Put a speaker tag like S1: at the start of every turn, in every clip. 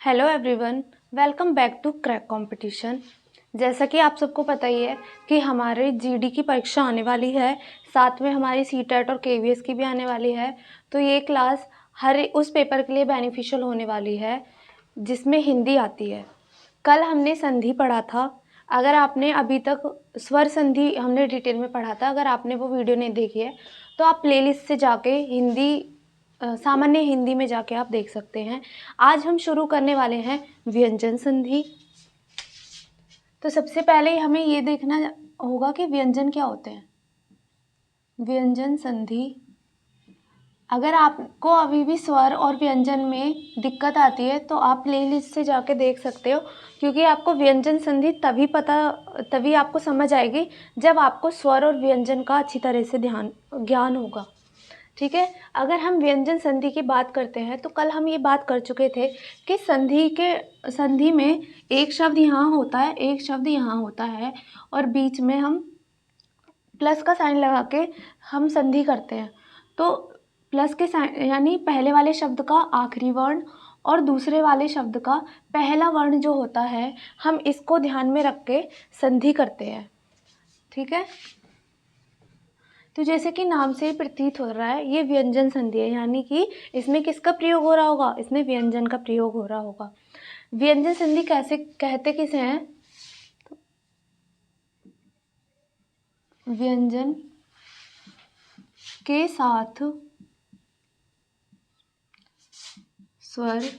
S1: Hello everyone, welcome back to crack competition. जैसा कि आप सबको पता ही है कि हमारी जीडी की परीक्षा आने वाली है, साथ में हमारी सीटेट और केवीएस की भी आने वाली है। तो ये क्लास हर उस पेपर के लिए बेनिफिशियल होने वाली है जिसमें हिंदी आती है। कल हमने संधि पढ़ा था। अगर आपने अभी तक स्वर संधि हमने डिटेल में पढ़ा था, अगर आपने वो वीडियो नहीं देखी है तो आप प्लेलिस्ट से जाके सामान्य हिंदी में जाके आप देख सकते हैं। आज हम शुरू करने वाले हैं व्यंजन संधि। तो सबसे पहले हमें ये देखना होगा कि व्यंजन क्या होते हैं। व्यंजन संधि, अगर आपको अभी भी स्वर और व्यंजन में दिक्कत आती है तो आप प्लेलिस्ट से जाके देख सकते हो, क्योंकि आपको व्यंजन संधि तभी आपको समझ आएगी जब आपको स्वर और व्यंजन का अच्छी तरह से ज्ञान होगा। ठीक है। अगर हम व्यंजन संधि की बात करते हैं तो कल हम ये बात कर चुके थे कि संधि में एक शब्द यहाँ होता है, एक शब्द यहाँ होता है और बीच में हम प्लस का साइन लगा के हम संधि करते हैं। तो प्लस के साइन यानी पहले वाले शब्द का आखिरी वर्ण और दूसरे वाले शब्द का पहला वर्ण जो होता है, हम इसको ध्यान में रख के संधि करते हैं। ठीक है। तो जैसे कि नाम से ही प्रतीत हो रहा है, ये व्यंजन संधि है, यानी कि इसमें किसका प्रयोग हो रहा होगा? इसमें व्यंजन का प्रयोग हो रहा होगा। व्यंजन संधि कैसे कहते किसे हैं? तो व्यंजन के साथ स्वर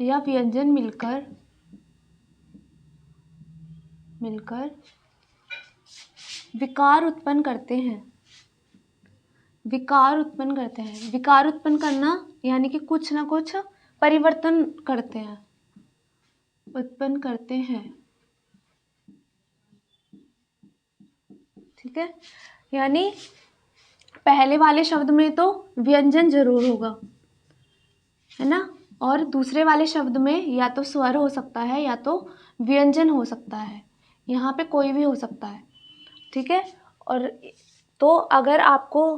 S1: या व्यंजन मिलकर विकार उत्पन्न करते हैं। विकार उत्पन्न करना यानी कि कुछ ना कुछ परिवर्तन उत्पन्न करते हैं। ठीक है। यानी पहले वाले शब्द में तो व्यंजन जरूर होगा, है ना, और दूसरे वाले शब्द में या तो स्वर हो सकता है या तो व्यंजन हो सकता है। यहाँ पे कोई भी हो सकता है। ठीक है। और तो अगर आपको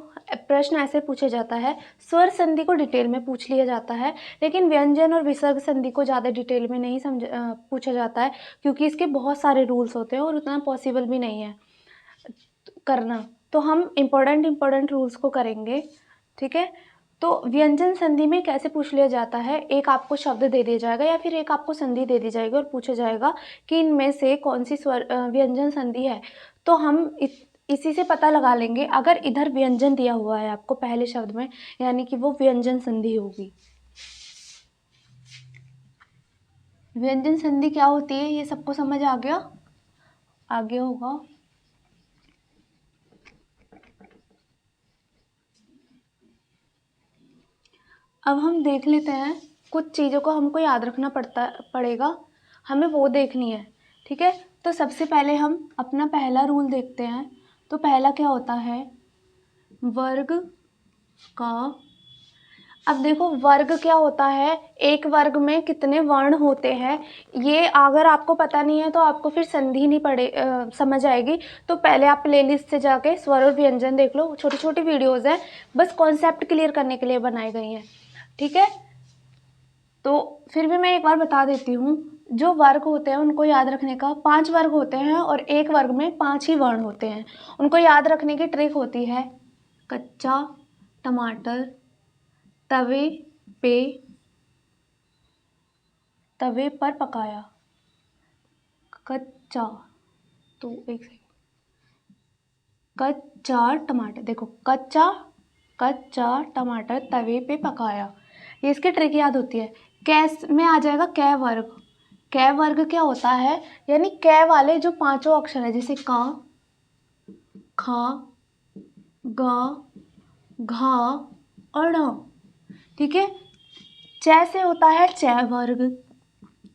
S1: प्रश्न ऐसे पूछा जाता है, स्वर संधि को डिटेल में पूछ लिया जाता है, लेकिन व्यंजन और विसर्ग संधि को ज़्यादा डिटेल में नहीं पूछा जाता है, क्योंकि इसके बहुत सारे रूल्स होते हैं और उतना पॉसिबल भी नहीं है करना। तो हम इम्पोर्टेंट रूल्स को करेंगे। ठीक है। तो व्यंजन संधि में कैसे पूछ लिया जाता है, एक आपको शब्द दे दिया जाएगा या फिर एक आपको संधि दे दी जाएगी और पूछा जाएगा कि इनमें से कौन सी व्यंजन संधि है। तो हम इसी से पता लगा लेंगे। अगर इधर व्यंजन दिया हुआ है आपको पहले शब्द में, यानी कि वो व्यंजन संधि होगी। व्यंजन संधि क्या होती है, ये सबको समझ आ गया? आगे होगा। अब हम देख लेते हैं, कुछ चीज़ों को हमको याद रखना पड़ेगा, हमें वो देखनी है। ठीक है। तो सबसे पहले हम अपना पहला रूल देखते हैं। तो पहला क्या होता है? वर्ग का, अब देखो वर्ग क्या होता है, एक वर्ग में कितने वर्ण होते हैं, ये अगर आपको पता नहीं है तो आपको फिर संधि नहीं समझ आएगी। तो पहले आप प्लेलिस्ट से जाके स्वर और व्यंजन देख लो, छोटी छोटी वीडियोस हैं, बस कॉन्सेप्ट क्लियर करने के लिए बनाई गई हैं। ठीक है। तो फिर भी मैं एक बार बता देती हूँ, जो वर्ग होते हैं उनको याद रखने का, 5 वर्ग होते हैं और एक वर्ग में 5 ही वर्ण होते हैं। उनको याद रखने की ट्रिक होती है, कच्चा टमाटर तवे पर पकाया। कच्चा, तो एक सेकंड, कच्चा टमाटर, देखो कच्चा टमाटर तवे पे पकाया, ये इसकी ट्रिक याद होती है। कैस में आ जाएगा कै वर्ग। कै वर्ग क्या होता है, यानी कै वाले जो 5 अक्षर है, जैसे का, खा, गा, घा और ण। ठीक है। च से होता है चै वर्ग,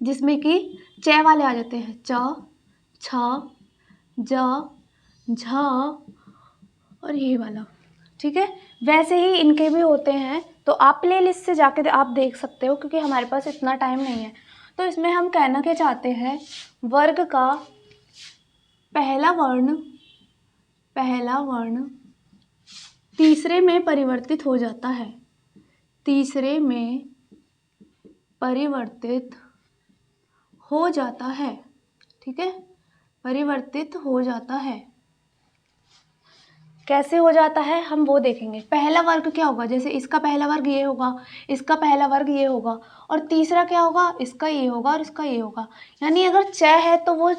S1: जिसमें कि च वाले आ जाते हैं, च, छ, ज, झ और ये वाला। ठीक है। वैसे ही इनके भी होते हैं, तो आप प्ले लिस्ट से जाके आप देख सकते हो, क्योंकि हमारे पास इतना टाइम नहीं है। तो इसमें हम कहना क्या चाहते हैं, वर्ग का पहला वर्ण तीसरे में परिवर्तित हो जाता है, तीसरे में परिवर्तित हो जाता है, ठीक है, परिवर्तित हो जाता है। कैसे हो जाता है हम वो देखेंगे। पहला वर्ग क्या होगा, जैसे इसका पहला वर्ग ये होगा, इसका पहला वर्ग ये होगा, और तीसरा क्या होगा, इसका ये होगा और इसका ये होगा। यानी अगर च है तो वो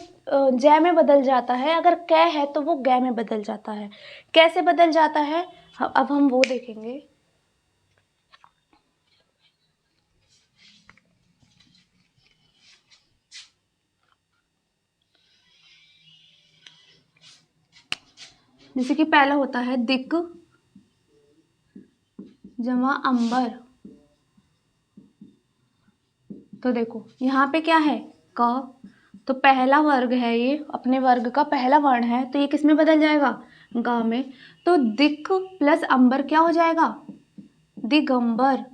S1: जय में बदल जाता है, अगर कै है तो वो गै में बदल जाता है। कैसे बदल जाता है अब हम वो देखेंगे। जैसे कि पहला होता है दिक जमा अंबर। तो देखो यहाँ पे क्या है क, तो पहला वर्ग है, ये अपने वर्ग का पहला वर्ण है, तो ये किस में बदल जाएगा, गा में। तो दिक प्लस अंबर क्या हो जाएगा, दिगंबर,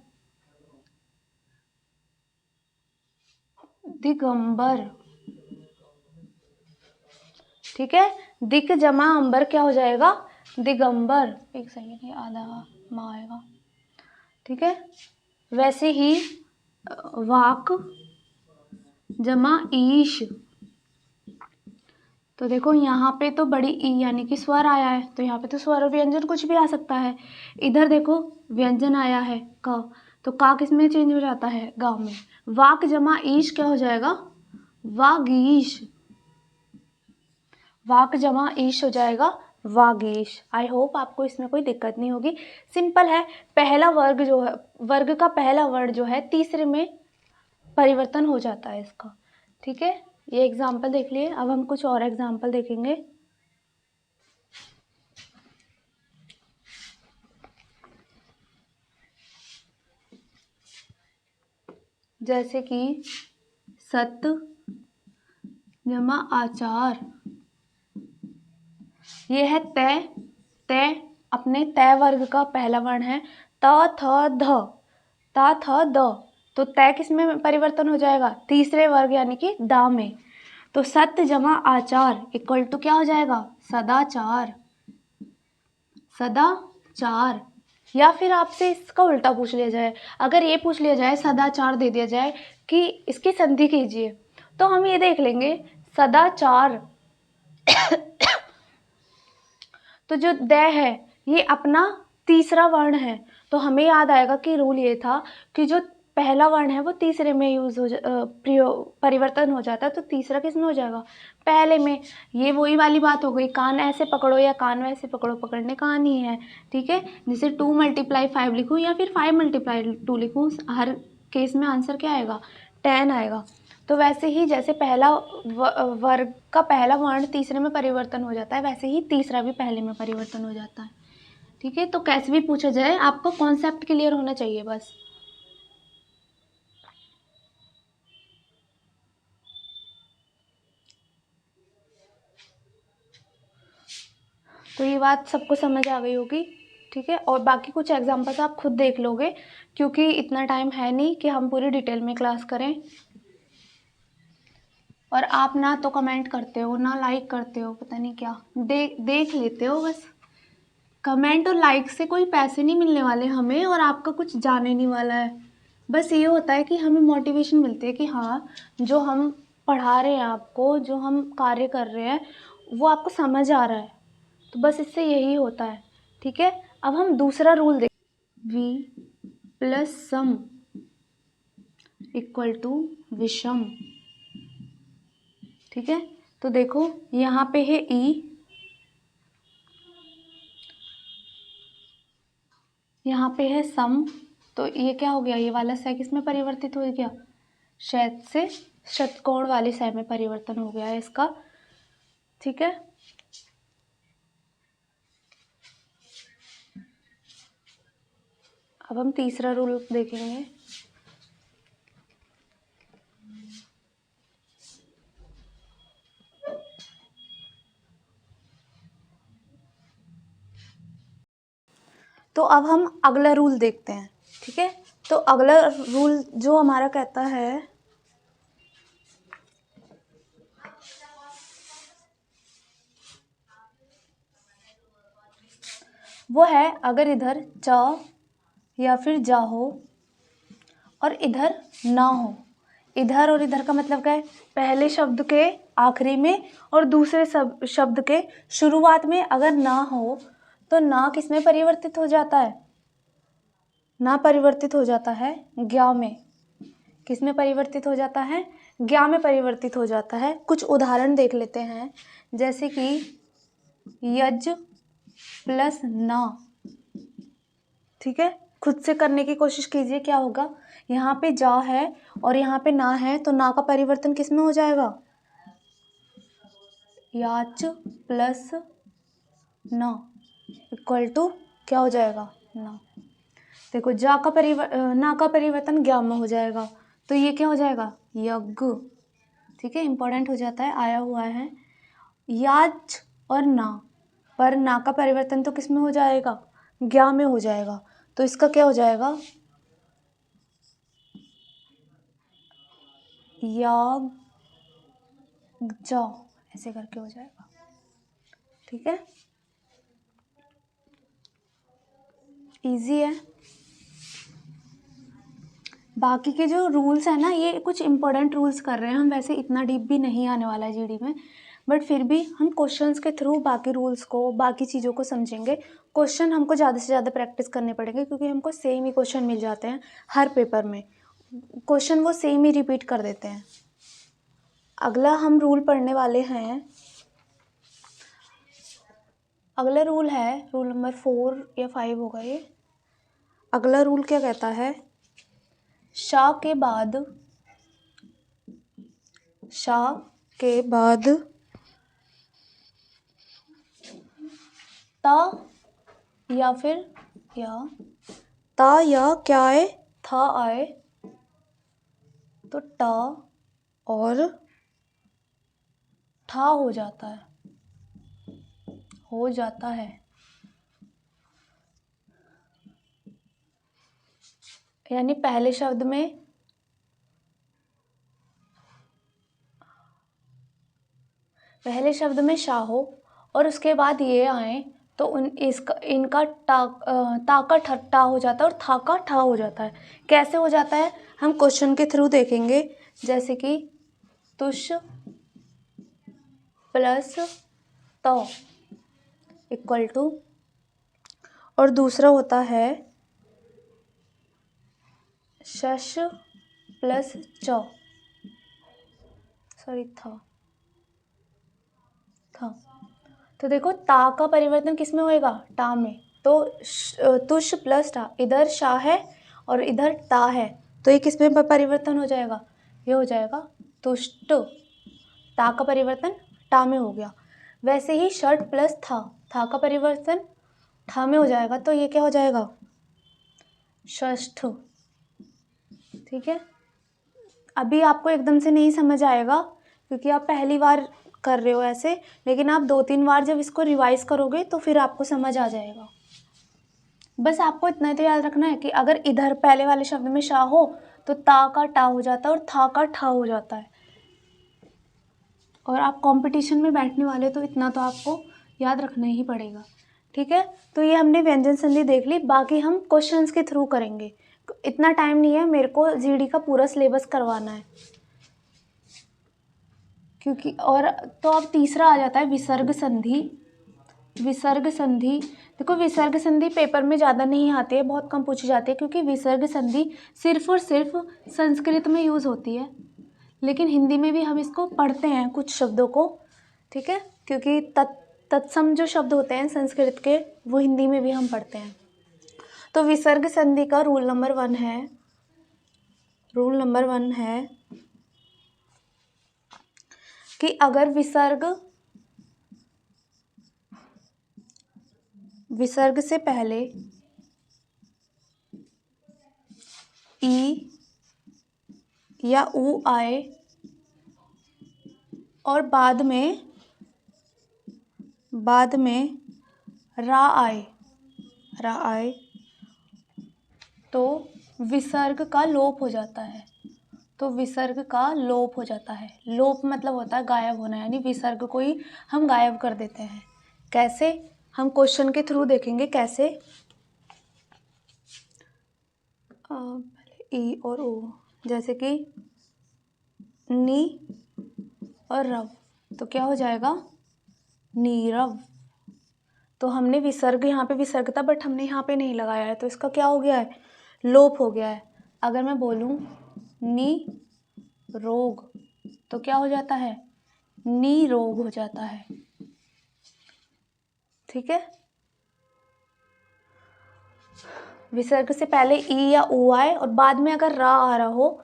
S1: दिगंबर, ठीक है। दिक जमा अंबर क्या हो जाएगा, दिगंबर। एक सेकेंड, ये आधा माँ आएगा, ठीक है। वैसे ही वाक जमा ईश। तो देखो यहाँ पे तो बड़ी ई यानी कि स्वर आया है, तो यहाँ पे तो स्वर और व्यंजन कुछ भी आ सकता है। इधर देखो व्यंजन आया है क, तो का किस में चेंज हो जाता है, गाँव में। वाक जमा ईश क्या हो जाएगा, वागीश, वाक जमा ईश हो जाएगा वागीश। आई होप आपको इसमें कोई दिक्कत नहीं होगी, सिंपल है। पहला वर्ग जो है, वर्ग का पहला वर्ण जो है तीसरे में परिवर्तन हो जाता है इसका, ठीक है। ये एग्जाम्पल देख लिए। अब हम कुछ और एग्जाम्पल देखेंगे। जैसे कि सत्य जमा आचार, ये है तय। तय अपने तय वर्ग का पहला वर्ण है, त थ ध, ता थ द। तो तय किस में परिवर्तन हो जाएगा, तीसरे वर्ग यानी कि दा में। तो सत्य जमा आचार इक्वल टू क्या हो जाएगा, सदाचार, सदाचार। या फिर आपसे इसका उल्टा पूछ लिया जाए, अगर ये पूछ लिया जाए, सदाचार दे दिया जाए कि इसकी संधि कीजिए, तो हम ये देख लेंगे सदाचार। तो जो द है ये अपना तीसरा वर्ण है, तो हमें याद आएगा कि रूल ये था कि जो पहला वर्ण है वो तीसरे में यूज हो परिवर्तन हो जाता है, तो तीसरा किस में हो जाएगा, पहले में। ये वही वाली बात हो गई, कान ऐसे पकड़ो या कान वैसे पकड़ो, पकड़ने का नहीं है, ठीक है। जैसे 2 × 5 लिखूँ या फिर 5 × 2 लिखूँ, हर केस में आंसर क्या आएगा, 10 आएगा। तो वैसे ही जैसे पहला वर्ग का पहला वर्ण तीसरे में परिवर्तन हो जाता है, वैसे ही तीसरा भी पहले में परिवर्तन हो जाता है, ठीक है। तो कैसे भी पूछा जाए आपको कॉन्सेप्ट क्लियर होना चाहिए बस। तो ये बात सबको समझ आ गई होगी, ठीक है। और बाकी कुछ एग्जांपल्स आप खुद देख लोगे, क्योंकि इतना टाइम है नहीं कि हम पूरी डिटेल में क्लास करें। और आप ना तो कमेंट करते हो ना लाइक करते हो, पता नहीं क्या देख लेते हो बस। कमेंट और लाइक से कोई पैसे नहीं मिलने वाले हमें, और आपका कुछ जाने नहीं वाला है। बस ये होता है कि हमें मोटिवेशन मिलती है कि हाँ, जो हम पढ़ा रहे हैं आपको, जो हम कार्य कर रहे हैं वो आपको समझ आ रहा है, तो बस इससे यही होता है, ठीक है। अब हम दूसरा रूल देख, वी प्लस सम इक्वल टू विषम, ठीक है। तो देखो यहाँ पे है ई, यहाँ पे है सम, तो ये क्या हो गया, ये वाला सै किस में परिवर्तित हो गया, शैत से षटकोण वाले सै में परिवर्तन हो गया है इसका, ठीक है। अब हम तीसरा रूल देखेंगे। तो अब हम अगला रूल देखते हैं, ठीक है। तो अगला रूल जो हमारा कहता है, वो है अगर इधर च या फिर जा हो और इधर ना हो। इधर और इधर का मतलब क्या है, पहले शब्द के आखिरी में और दूसरे शब्द के शुरुआत में अगर ना हो तो ना किस में परिवर्तित हो जाता है, ना परिवर्तित हो जाता है ज्ञा में। किस में परिवर्तित हो जाता है, ज्ञा में परिवर्तित हो जाता है। कुछ उदाहरण देख लेते हैं, जैसे कि यज प्लस ना, ठीक है। खुद से करने की कोशिश कीजिए, क्या होगा, यहाँ पे जा है और यहाँ पे ना है, तो ना का परिवर्तन किस में हो जाएगा, याच प्लस ना इक्वल टू क्या हो जाएगा, ना। देखो ना का परिवर्तन ज्ञा में हो जाएगा, तो ये क्या हो जाएगा, यज्ञ, ठीक है, इंपॉर्टेंट हो जाता है, आया हुआ है। याच और ना, पर ना का परिवर्तन तो किस में हो जाएगा, ज्ञा में हो जाएगा, तो इसका क्या हो जाएगा, याग जा, ऐसे करके हो जाएगा, ठीक है, इजी है। बाकी के जो रूल्स है ना, ये कुछ इंपॉर्टेंट रूल्स कर रहे हैं हम, वैसे इतना डीप भी नहीं आने वाला है जीडी में, बट फिर भी हम क्वेश्चंस के थ्रू बाकी रूल्स को, बाकी चीज़ों को समझेंगे। क्वेश्चन हमको ज़्यादा से ज़्यादा प्रैक्टिस करने पड़ेंगे, क्योंकि हमको सेम ही क्वेश्चन मिल जाते हैं हर पेपर में, क्वेश्चन वो सेम ही रिपीट कर देते हैं। अगला हम रूल पढ़ने वाले हैं, अगला रूल है रूल नंबर 4 या 5 होगा ये। अगला रूल क्या कहता है, शा के बाद ता या फिर ता या क्या आए, था आए, तो टा और ठा हो जाता है, यानी पहले शब्द में शा हो और उसके बाद ये आए, तो इनका ता का ठट्टा हो जाता है और था का ठा हो जाता है। कैसे हो जाता है, हम क्वेश्चन के थ्रू देखेंगे, जैसे कि तुष प्लस तो इक्वल टू, और दूसरा होता है शश प्लस च, सॉरी था। तो देखो ता का परिवर्तन किस में होएगा, टा में, तो तुष प्लस टा, इधर शा है और इधर ता है, तो ये किस में परिवर्तन हो जाएगा, ये हो जाएगा तुष्ट, ता का परिवर्तन टा में हो गया। वैसे ही षट प्लस था का परिवर्तन ठा में हो जाएगा, तो ये क्या हो जाएगा, षष्ठ, ठीक है। अभी आपको एकदम से नहीं समझ आएगा, क्योंकि आप पहली बार कर रहे हो ऐसे, लेकिन आप 2-3 बार जब इसको रिवाइज करोगे तो फिर आपको समझ आ जाएगा। बस आपको इतना तो याद रखना है कि अगर इधर पहले वाले शब्द में शा हो तो ता का टा हो जाता है और था का ठा हो जाता है। और आप कंपटीशन में बैठने वाले, तो इतना तो आपको याद रखना ही पड़ेगा, ठीक है। तो ये हमने व्यंजन संधि देख ली, बाकी हम क्वेश्चंस के थ्रू करेंगे, इतना टाइम नहीं है मेरे को जीडी का पूरा सिलेबस करवाना है, क्योंकि और तो अब तीसरा आ जाता है विसर्ग संधि। देखो विसर्ग संधि पेपर में ज़्यादा नहीं आती है, बहुत कम पूछी जाती है, क्योंकि विसर्ग संधि सिर्फ और सिर्फ संस्कृत में यूज़ होती है, लेकिन हिंदी में भी हम इसको पढ़ते हैं कुछ शब्दों को, ठीक है, क्योंकि तत्सम जो शब्द होते हैं संस्कृत के, वो हिंदी में भी हम पढ़ते हैं। तो विसर्ग संधि का रूल नंबर 1 है कि अगर विसर्ग से पहले ई या ऊ आए और बाद में रा आए तो विसर्ग का लोप हो जाता है। लोप मतलब होता है गायब होना, यानी विसर्ग को ही हम गायब कर देते हैं। कैसे, हम क्वेश्चन के थ्रू देखेंगे कैसे। पहले ई और ओ, जैसे कि नी और रव, तो क्या हो जाएगा नीरव। तो हमने विसर्ग, यहाँ पे विसर्ग था बट हमने यहाँ पे नहीं लगाया है, तो इसका क्या हो गया है, लोप हो गया है। अगर मैं बोलूँ नी रोग, तो क्या हो जाता है, नी रोग हो जाता है। ठीक है, विसर्ग से पहले ई या ओ आए और बाद में अगर रा आ रहा हो,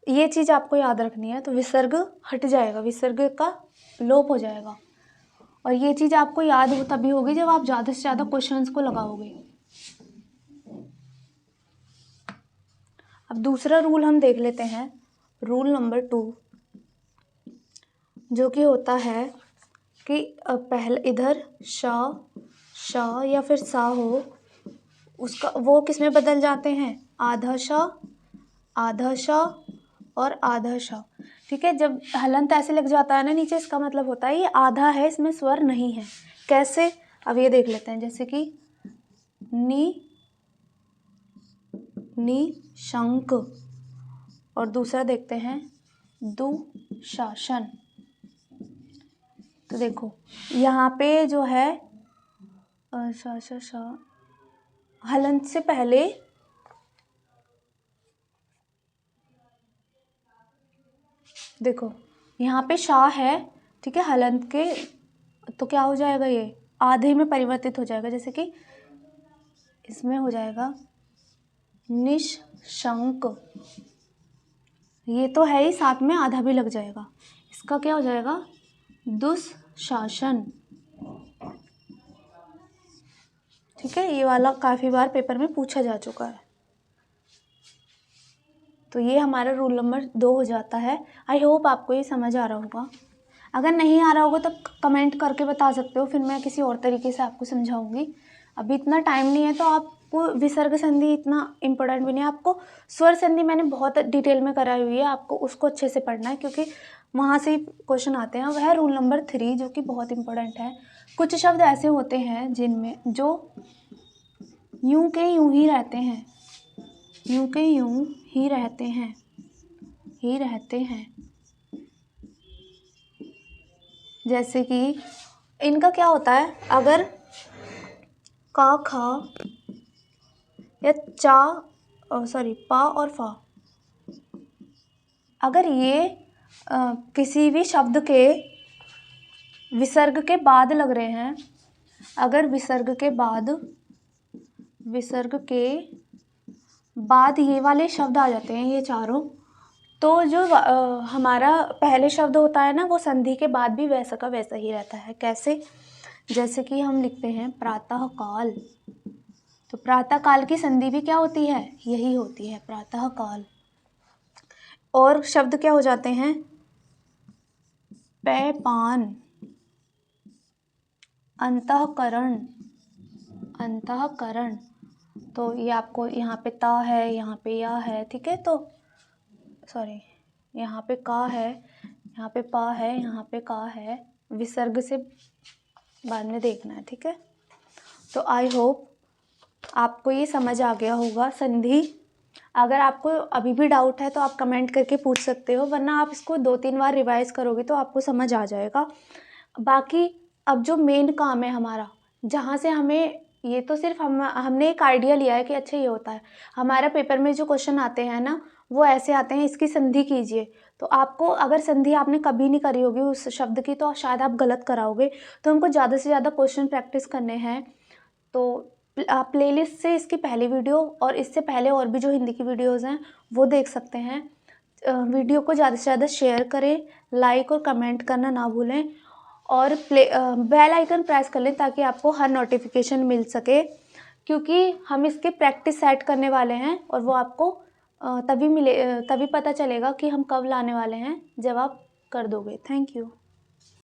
S1: ये चीज़ आपको याद रखनी है। तो विसर्ग हट जाएगा, विसर्ग का लोप हो जाएगा। और ये चीज़ आपको याद हो तभी होगी जब आप ज़्यादा से ज़्यादा क्वेश्चंस को लगाओगे। अब दूसरा रूल हम देख लेते हैं, रूल नंबर 2, जो कि होता है कि पहले इधर श या फिर सा हो, उसका वो किस में बदल जाते हैं, आधा श और आधा श। ठीक है, जब हलंत ऐसे लग जाता है ना नीचे, इसका मतलब होता है ये आधा है, इसमें स्वर नहीं है। कैसे, अब ये देख लेते हैं, जैसे कि नी शंक, और दूसरा देखते हैं दुशासन। तो देखो यहाँ पे जो है हलंत से पहले देखो यहाँ पे शाह है, ठीक है, हलंत के, तो क्या हो जाएगा, ये आधे में परिवर्तित हो जाएगा। जैसे कि इसमें हो जाएगा निशंक, ये तो है ही, साथ में आधा भी लग जाएगा। इसका क्या हो जाएगा, दुशासन। ठीक है, ये वाला काफ़ी बार पेपर में पूछा जा चुका है। तो ये हमारा रूल नंबर 2 हो जाता है। आई होप आपको ये समझ आ रहा होगा। अगर नहीं आ रहा होगा तो कमेंट करके बता सकते हो, फिर मैं किसी और तरीके से आपको समझाऊंगी। अभी इतना टाइम नहीं है, तो आपको विसर्ग संधि इतना इम्पोर्टेंट भी नहीं है। आपको स्वर संधि मैंने बहुत डिटेल में कराई हुई है, आपको उसको अच्छे से पढ़ना है, क्योंकि वहाँ से ही क्वेश्चन आते हैं। वह रूल नंबर 3 जो कि बहुत इंपॉर्टेंट है। कुछ शब्द ऐसे होते हैं जिनमें जो यूं के यूं ही रहते हैं, यूं के यूं ही रहते हैं। जैसे कि इनका क्या होता है, अगर का खा या पा और फा, अगर ये किसी भी शब्द के विसर्ग के बाद लग रहे हैं, अगर विसर्ग के बाद ये वाले शब्द आ जाते हैं, ये चारों, तो जो हमारा पहले शब्द होता है ना, वो संधि के बाद भी वैसा का वैसा ही रहता है। कैसे, जैसे कि हम लिखते हैं प्रातः काल, तो प्रातः काल की संधि भी क्या होती है, यही होती है, प्रातः काल। और शब्द क्या हो जाते हैं, पैपान, अंतःकरण, तो ये आपको यहाँ पे ता है, यहाँ पे या है, ठीक है, तो सॉरी, यहाँ पे का है, यहाँ पे पा है, यहाँ पे का है, विसर्ग से बाद में देखना है। ठीक है, तो आई होप आपको ये समझ आ गया होगा संधि। अगर आपको अभी भी डाउट है तो आप कमेंट करके पूछ सकते हो, वरना आप इसको 2-3 बार रिवाइज करोगे तो आपको समझ आ जाएगा। बाकी अब जो मेन काम है हमारा, जहाँ से हमें, ये तो सिर्फ हमने एक आइडिया लिया है कि अच्छा ये होता है। हमारा पेपर में जो क्वेश्चन आते हैं ना, वो ऐसे आते हैं, इसकी संधि कीजिए। तो आपको अगर संधि आपने कभी नहीं करी होगी उस शब्द की, तो शायद आप गलत कराओगे। तो हमको ज़्यादा से ज़्यादा क्वेश्चन प्रैक्टिस करने हैं। तो आप प्लेलिस्ट से इसकी पहली वीडियो और इससे पहले और भी जो हिंदी की वीडियोज़ हैं वो देख सकते हैं। वीडियो को ज़्यादा से ज़्यादा शेयर करें, लाइक और कमेंट करना ना भूलें, और बेल आइकन प्रेस कर लें ताकि आपको हर नोटिफिकेशन मिल सके, क्योंकि हम इसके प्रैक्टिस सेट करने वाले हैं और वो आपको तभी पता चलेगा कि हम कब लाने वाले हैं, जब आप कर दोगे। Thank you.